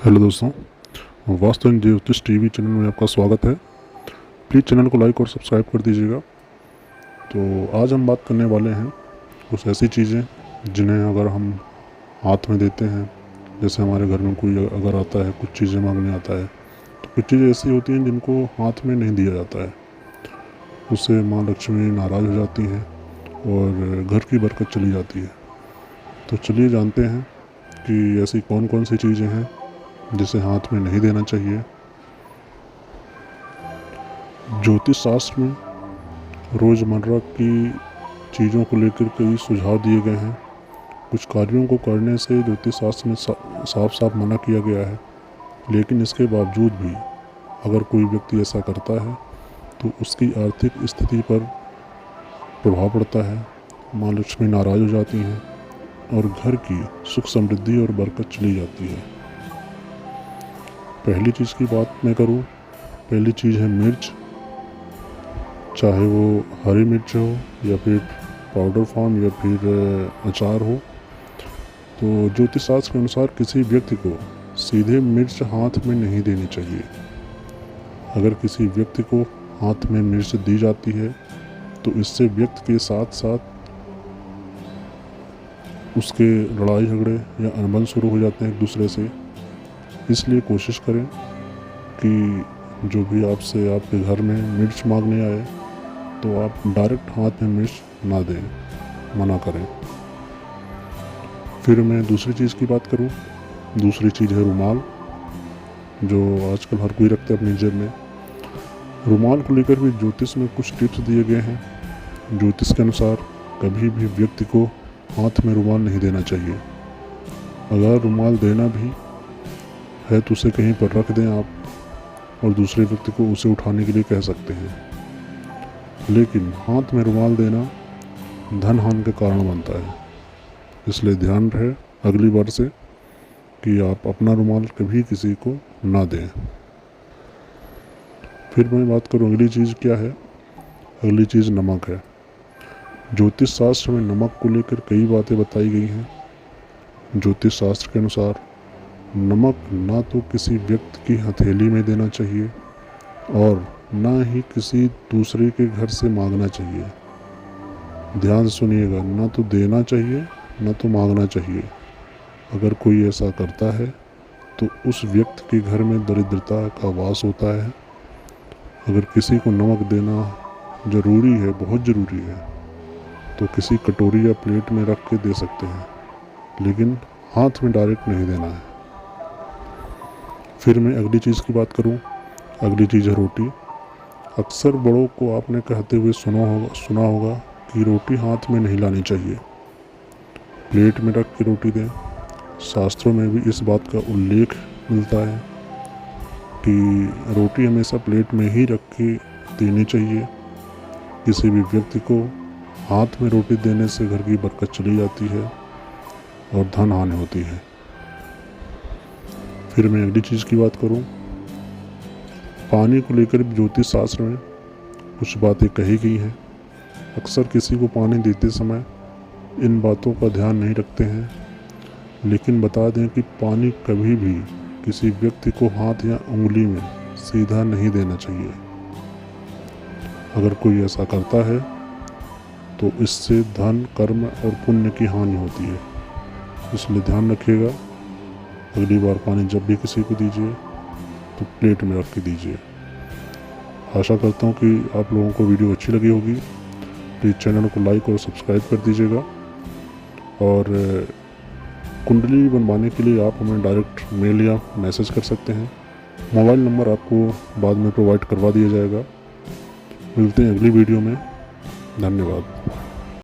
Hello दोस्तों, vastu and ज्योतिष TV channel में आपका स्वागत है। प्लीज़ चैनल को लाइक और सब्सक्राइब कर दीजिएगा। तो आज हम बात करने वाले हैं कुछ ऐसी चीज़ें जिन्हें अगर हम हाथ में देते हैं, जैसे हमारे घर में कोई अगर आता है कुछ चीज़ें मांगने आता है, तो कुछ चीज़ें ऐसी होती हैं जिनको हाथ में नहीं दिया जाता है। उससे माँ लक्ष्मी नाराज़ हो जाती हैं और घर की बरकत चली जाती है। तो चलिए जानते हैं कि ऐसी कौन कौन सी चीज़ें हैं जिसे हाथ में नहीं देना चाहिए। ज्योतिष शास्त्र में रोज़मर्रा की चीज़ों को लेकर कई सुझाव दिए गए हैं। कुछ कार्यों को करने से ज्योतिष शास्त्र में साफ साफ मना किया गया है, लेकिन इसके बावजूद भी अगर कोई व्यक्ति ऐसा करता है तो उसकी आर्थिक स्थिति पर प्रभाव पड़ता है, माँ लक्ष्मी नाराज़ हो जाती हैं और घर की सुख समृद्धि और बरकत चली जाती है। पहली चीज़ की बात मैं करूँ, पहली चीज़ है मिर्च। चाहे वो हरी मिर्च हो या फिर पाउडर फॉर्म या फिर अचार हो। तो ज्योतिष शास्त्र के अनुसार किसी व्यक्ति को सीधे मिर्च हाथ में नहीं देनी चाहिए। अगर किसी व्यक्ति को हाथ में मिर्च दी जाती है तो इससे व्यक्ति के साथ साथ उसके लड़ाई झगड़े या अनबन शुरू हो जाते हैं एक दूसरे से। इसलिए कोशिश करें कि जो भी आपसे आपके घर में मिर्च मांगने आए तो आप डायरेक्ट हाथ में मिर्च ना दें, मना करें। फिर मैं दूसरी चीज़ की बात करूं, दूसरी चीज़ है रुमाल, जो आजकल हर कोई रखता है अपनी जेब में। रुमाल को लेकर भी ज्योतिष में कुछ टिप्स दिए गए हैं। ज्योतिष के अनुसार कभी भी व्यक्ति को हाथ में रुमाल नहीं देना चाहिए। अगर रुमाल देना भी है तो उसे कहीं पर रख दें आप और दूसरे व्यक्ति को उसे उठाने के लिए कह सकते हैं। लेकिन हाथ में रुमाल देना धन हानि का कारण बनता है, इसलिए ध्यान रहे अगली बार से कि आप अपना रुमाल कभी किसी को ना दें। फिर मैं बात करूं अगली चीज़ क्या है। अगली चीज़ नमक है। ज्योतिष शास्त्र में नमक को लेकर कई बातें बताई गई हैं। ज्योतिष शास्त्र के अनुसार नमक ना तो किसी व्यक्ति की हथेली में देना चाहिए और ना ही किसी दूसरे के घर से मांगना चाहिए। ध्यान से सुनिएगा, ना तो देना चाहिए ना तो मांगना चाहिए। अगर कोई ऐसा करता है तो उस व्यक्ति के घर में दरिद्रता का वास होता है। अगर किसी को नमक देना ज़रूरी है, बहुत ज़रूरी है, तो किसी कटोरी या प्लेट में रख के दे सकते हैं, लेकिन हाथ में डायरेक्ट नहीं देना है। फिर मैं अगली चीज़ की बात करूं, अगली चीज़ है रोटी। अक्सर बड़ों को आपने कहते हुए सुना होगा कि रोटी हाथ में नहीं लानी चाहिए, प्लेट में रख के रोटी दें। शास्त्रों में भी इस बात का उल्लेख मिलता है कि रोटी हमेशा प्लेट में ही रख के देनी चाहिए। किसी भी व्यक्ति को हाथ में रोटी देने से घर की बरकत चली जाती है और धन हानि होती है। फिर मैं अगली चीज़ की बात करूं, पानी को लेकर भी ज्योतिष शास्त्र में कुछ बातें कही गई हैं। अक्सर किसी को पानी देते समय इन बातों का ध्यान नहीं रखते हैं, लेकिन बता दें कि पानी कभी भी किसी व्यक्ति को हाथ या उंगली में सीधा नहीं देना चाहिए। अगर कोई ऐसा करता है तो इससे धन, कर्म और पुण्य की हानि होती है, इसलिए ध्यान रखिएगा। अगली बार पानी जब भी किसी को दीजिए तो प्लेट में रख के दीजिए। आशा करता हूँ कि आप लोगों को वीडियो अच्छी लगी होगी। प्लीज़ चैनल को लाइक और सब्सक्राइब कर दीजिएगा। और कुंडली बनवाने के लिए आप हमें डायरेक्ट मेल या मैसेज कर सकते हैं। मोबाइल नंबर आपको बाद में प्रोवाइड करवा दिया जाएगा। मिलते हैं अगली वीडियो में। धन्यवाद।